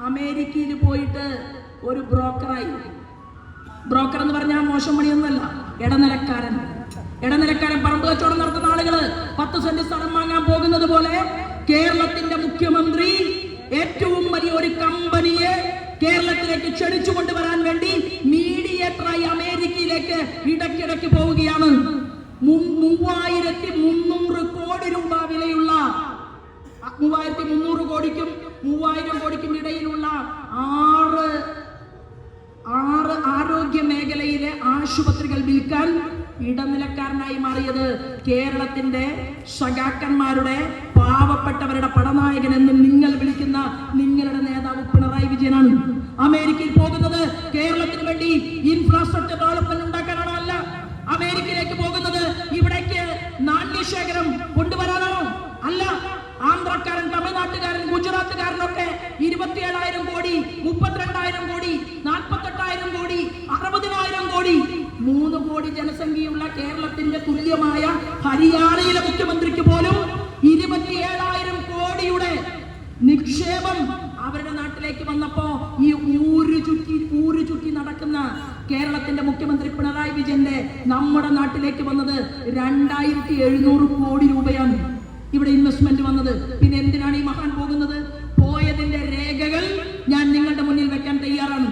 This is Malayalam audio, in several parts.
അമേരിക്കയിൽ പോയിട്ട് ഒരു ബ്രോക്കറായി. ബ്രോക്കർ എന്ന് പറഞ്ഞാൽ മോശം പണിയൊന്നുമല്ല, ഇടനിലക്കാരൻ. പറമ്പ് കച്ചവടം നടത്തുന്ന ആളുകള് 10 സെന്റ് സ്ഥലം വാങ്ങാൻ പോകുന്നത് പോലെ കേരളത്തിന്റെ മുഖ്യമന്ത്രി ഏറ്റവും വലിയ ഒരു കമ്പനിയെ കേരളത്തിലേക്ക് ക്ഷണിച്ചു കൊണ്ടുവരാൻ വേണ്ടി മീഡിയേറ്ററായി അമേരിക്കയിലേക്ക് ഇടയ്ക്കിടയ്ക്ക് പോവുകയാണ്. 3300 കോടി രൂപ വിലയുള്ള 3300 കോടിക്കും 3000 കോടിക്കും ഇടയിലുള്ള 6 ആരോഗ്യ മേഖലയിലെ ആശുപത്രികൾ വിൽക്കാൻ ഇടനിലക്കാരനായി മാറിയത് കേരളത്തിന്റെ സഖാക്കന്മാരുടെ, പാവപ്പെട്ടവരുടെ പടനായകൻ എന്ന് നിങ്ങൾ വിളിക്കുന്ന നിങ്ങളുടെ നേതാവ് പിണറായി വിജയനാണ്. അമേരിക്കയിൽ പോകുന്നത് കേരളത്തിന് വേണ്ടി ഇൻഫ്രാസ്ട്രക്ചർ ഡെവലപ്മെന്റ് ഉണ്ടാക്കാനാണോ? അല്ല. അമേരിക്കയിലേക്ക് പോകുന്നത് ഇവിടേക്ക് നാണ്യശേഖരം കൊണ്ടുവരാനാണോ? അല്ല. ആന്ധ്രക്കാരൻ, തമിഴ്നാട്ടുകാരൻ, ഗുജറാത്തുകാരനൊക്കെ 27,000 കോടി, 32,000 കോടി, 48,000 കോടി, 60,000 കോടി, 3 കോടി ജനസംഖ്യയുള്ള കേരളത്തിന്റെ തുല്യമായ ഹരിയാനയിലെ മുഖ്യമന്ത്രിക്ക് പോലും 27,000 കോടിയുടെ നിക്ഷേപം അവരുടെ നാട്ടിലേക്ക് വന്നപ്പോ ഈ ഊരു ചുറ്റി നടക്കുന്ന കേരളത്തിന്റെ മുഖ്യമന്ത്രി പിണറായി വിജയന്റെ നമ്മുടെ നാട്ടിലേക്ക് വന്നത് 2,700 കോടി രൂപയാണ് ഇവിടെ ഇൻവെസ്റ്റ്മെന്റ് വന്നത്. പിന്നെ എന്തിനാണ് ഈ മഹാൻ പോകുന്നത്? പോയതിന്റെ രേഖകൾ ഞാൻ നിങ്ങളുടെ മുന്നിൽ വെക്കാൻ തയ്യാറാണ്.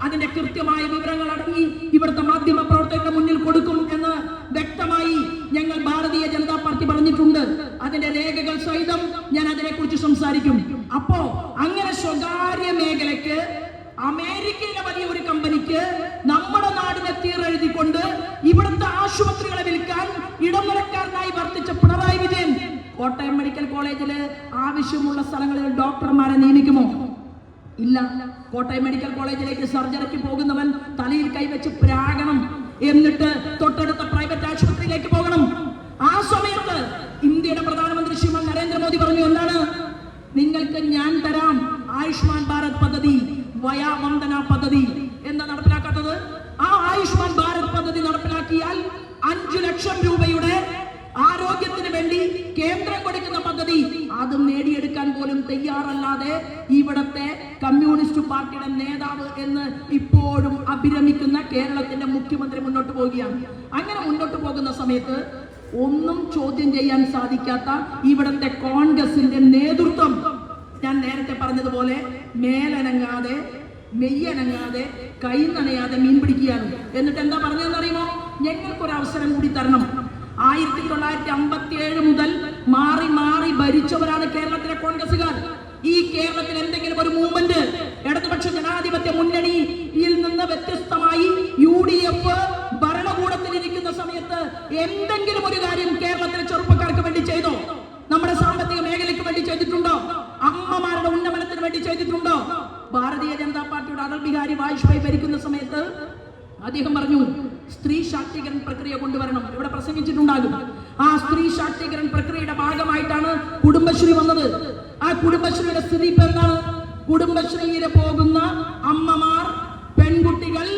അതിന്റെ കൃത്യമായ വിവരങ്ങൾ അടങ്ങി ഇവിടുത്തെ മാധ്യമ പ്രവർത്തകരുടെ മുന്നിൽ കൊടുക്കും എന്ന് വ്യക്തമായി ഞങ്ങൾ ഭാരതീയ ജനതാ പാർട്ടി പറഞ്ഞിട്ടുണ്ട്. അതിന്റെ രേഖകൾ സഹിതം ഞാൻ അതിനെക്കുറിച്ച് സംസാരിക്കും. അപ്പോ അങ്ങനെ സ്വകാര്യ മേഖലയ്ക്ക്, അമേരിക്കയിലെ വലിയ ഒരു കമ്പനിക്ക് നമ്മുടെ നാടിനെ തീരെഴുതിക്കൊണ്ട് ഇവിടുത്തെ ആശുപത്രികളെ വിൽക്കാൻ ഇടനിലക്കാരനായി വർത്തിച്ച പിണറായി വിജയൻ കോട്ടയം മെഡിക്കൽ കോളേജില് ആവശ്യമുള്ള സ്ഥലങ്ങളിൽ ഡോക്ടർമാരെ നിയമിക്കുമോ? ഇല്ല. കോട്ടയം മെഡിക്കൽ കോളേജിലേക്ക് സർജറിക്ക് പോകുന്നവൻ തലയിൽ കൈവച്ച് പ്രാകണം, എന്നിട്ട് തൊട്ടടുത്ത പ്രൈവറ്റ് ആശുപത്രിയിലേക്ക് പോകണം. ആ സമയത്ത് ഇന്ത്യയുടെ പ്രധാനമന്ത്രി ശ്രീമാൻ നരേന്ദ്രമോദി പറഞ്ഞു, എന്താണ്? നിങ്ങൾക്ക് ഞാൻ തരാം ആയുഷ്മാൻ ഭാരത് പദ്ധതി, വയാ വന്ദന പദ്ധതി. എന്താ നടപ്പിലാക്കാത്തത്? ആ ആയുഷ്മാൻ ഭാരത് പദ്ധതി നടപ്പിലാക്കിയാൽ 5 ലക്ഷം രൂപയുടെ ആരോഗ്യത്തിന് വേണ്ടി കേന്ദ്രം കൊടുക്കുന്ന പദ്ധതി അത് നേടിയെടുക്കാൻ പോലും തയ്യാറല്ലാതെ ഇവിടത്തെ കമ്മ്യൂണിസ്റ്റ് പാർട്ടിയുടെ നേതാവ് എന്ന് ഇപ്പോഴും അഭിരമിക്കുന്ന കേരളത്തിന്റെ മുഖ്യമന്ത്രി മുന്നോട്ട് പോവുകയാണ്. അങ്ങനെ മുന്നോട്ട് പോകുന്ന സമയത്ത് ഒന്നും ചോദ്യം ചെയ്യാൻ സാധിക്കാത്ത ഇവിടത്തെ കോൺഗ്രസിന്റെ നേതൃത്വം, ഞാൻ നേരത്തെ പറഞ്ഞതുപോലെ മേലനങ്ങാതെ, മെയ്യനങ്ങാതെ, കൈ നനയാതെ മീൻ പിടിക്കുകയാണ്. എന്നിട്ട് എന്താ പറഞ്ഞതെന്നറിയുമോ? ഞങ്ങൾക്കൊരവസരം കൂടി തരണം. 1957 മുതൽ മാറി മാറി ഭരിച്ചവരാണ് കേരളത്തിലെ കോൺഗ്രസുകാർ. ഈ കേരളത്തിൽ എന്തെങ്കിലും ഒരു മൂവ്മെന്റ് ഇടതുപക്ഷ ജനാധിപത്യ മുന്നണിയിൽ നിന്ന് വ്യത്യസ്തമായി UDF ഭരണകൂടത്തിൽ ഇരിക്കുന്ന സമയത്ത് എന്തെങ്കിലും ഒരു കാര്യം കേരളത്തിലെ ചെറുപ്പക്കാർക്ക് വേണ്ടി ചെയ്തോ? നമ്മുടെ സാമ്പത്തിക മേഖലയ്ക്ക് വേണ്ടി ചെയ്തിട്ടുണ്ടോ? അമ്മമാരുടെ ഉന്നമനത്തിന് വേണ്ടി ചെയ്തിട്ടുണ്ടോ? ഭാരതീയ ജനതാ പാർട്ടിയുടെ അടൽ ബിഹാരി വാജ്പേയി ഭരിക്കുന്ന സമയത്ത് അദ്ദേഹം പറഞ്ഞു, സ്ത്രീ ശാക്തീകരണ പ്രക്രിയ കൊണ്ടുവരണം. ഇവിടെ പ്രസംഗിച്ചിട്ടുണ്ടാകും. ആ സ്ത്രീ ശാക്തീകരണ പ്രക്രിയയുടെ ഭാഗമായിട്ടാണ് കുടുംബശ്രീ വന്നത്. ആ കുടുംബശ്രീയുടെ സ്ഥിതി ഇപ്പൊ എന്താണ്? കുടുംബശ്രീയിലെ പോകുന്ന അമ്മമാർ, പെൺകുട്ടികൾ,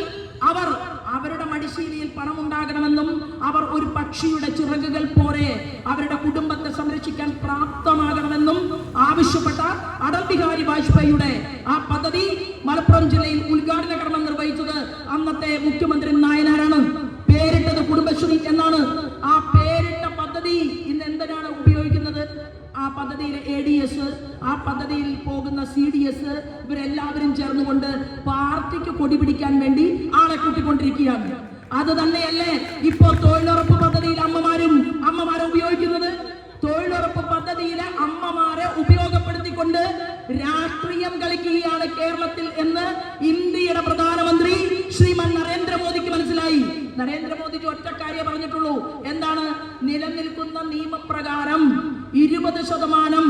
അവരുടെ മടിശീലയിൽ പണമുണ്ടാകണമെന്നും അവർ ഒരു പക്ഷിയുടെ ചിറകുകൾ പോലെ അവരുടെ കുടുംബത്തെ സംരക്ഷിക്കാൻ പ്രാപ്തമാകണമെന്നും ആവശ്യപ്പെട്ട അടൽ ബിഹാരി വാജ്പേയിയുടെ ആ പദ്ധതി മലപ്പുറം ജില്ലയിൽ ഉദ്ഘാടന കർമ്മം നിർവഹിച്ചത് അന്നത്തെ മുഖ്യമന്ത്രി നായനാരാണ്. പേരിട്ടത് കുടുംബശ്രീ എന്നാണ്. ആ പേരിട്ട പദ്ധതി ഇന്ന് എന്തിനാണ് ഉപയോഗിക്കുന്നത്? ആ പദ്ധതിയിലെ ADS, ആ പദ്ധതിയിൽ പോകുന്ന CDS, ഇവരെല്ലാവരും ചേർന്നുകൊണ്ട് പാർട്ടിക്ക് കൊടി പിടിക്കാൻ വേണ്ടി ആളെ കൂട്ടിക്കൊണ്ടിരിക്കുകയാണ്. അത് തന്നെയല്ലേ ഇപ്പോൾ തൊഴിലുറപ്പ് പദ്ധതിയിൽ അമ്മമാരെ ഉപയോഗിക്കുന്നത്? തൊഴിലുറപ്പ് പദ്ധതിയിലെ അമ്മമാരെ ഉപയോഗപ്പെടുത്തിക്കൊണ്ട് രാഷ്ട്രീയം കളിക്കുകയാണ് കേരളത്തിൽ എന്ന് ഇന്ത്യയുടെ പ്രധാനമന്ത്രി ശ്രീമാൻ നരേന്ദ്രമോദിക്ക് മനസ്സിലായി. നരേന്ദ്രമോദിക്ക് ഒറ്റ കാര്യം പറഞ്ഞിട്ടുള്ളൂ. എന്താണ്? നിലനിൽക്കുന്ന നിയമപ്രകാരം 20%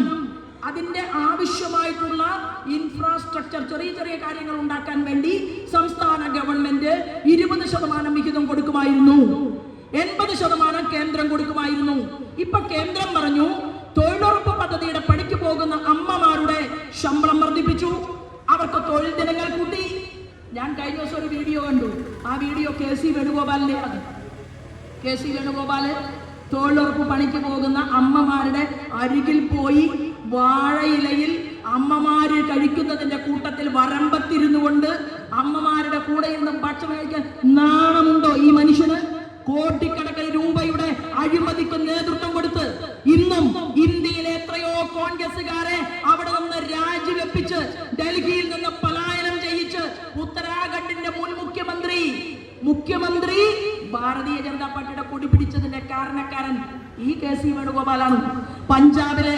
അതിന്റെ ആവശ്യമായിട്ടുള്ള ഇൻഫ്രാസ്ട്രക്ചർ, ചെറിയ ചെറിയ കാര്യങ്ങൾ ഉണ്ടാക്കാൻ വേണ്ടി സംസ്ഥാന ഗവൺമെന്റ് 20% വിഹിതം കൊടുക്കുമായിരുന്നു, 80% കേന്ദ്രം കൊടുക്കുമായിരുന്നു. ഇപ്പൊ കേന്ദ്രം പറഞ്ഞു തൊഴിലുറപ്പ് പദ്ധതിയുടെ പണിക്ക് പോകുന്ന അമ്മമാരുടെ ശമ്പളം വർദ്ധിപ്പിച്ചു, അവർക്ക് തൊഴിൽ ദിനങ്ങൾ കൂട്ടി. ഞാൻ കഴിഞ്ഞ ദിവസം ഒരു വീഡിയോ കണ്ടു. ആ വീഡിയോ KC വേണുഗോപാലിന്റെ ആണ്. KC വേണുഗോപാല് തൊഴിലുറപ്പ് പണിക്ക് പോകുന്ന അമ്മമാരുടെ അരികിൽ പോയി വാഴയിലയിൽ അമ്മമാര് കഴിക്കുന്നതിന്റെ കൂട്ടത്തിൽ വരമ്പത്തിരുന്നു കൊണ്ട് അമ്മമാരുടെ കൂടെ ഇരുന്ന് ഭക്ഷണം കഴിക്കാൻ നാണമുണ്ടോ ഈ മനുഷ്യന്? കോടിക്കണക്കിന് രൂപയുടെ അഴിമതിക്ക് നേതൃത്വം കൊടുത്ത് ഇന്നും ഇന്ത്യയിലെ എത്രയോ കോൺഗ്രസുകാരെ അവിടെ നിന്ന് രാജിവെപ്പിച്ച് ഡൽഹിയിൽ നിന്ന് പലായനം ചെയ്യിച്ച് ഉത്തരാഖണ്ഡിന്റെ മുൻ മുഖ്യമന്ത്രി ഭാരതീയ ജനതാ പാർട്ടിയുടെ കൊടി പിടിച്ചതിന്റെ കാരണക്കാരൻ ഈ കെ സി വേണുഗോപാലാണ്. പഞ്ചാബിലെ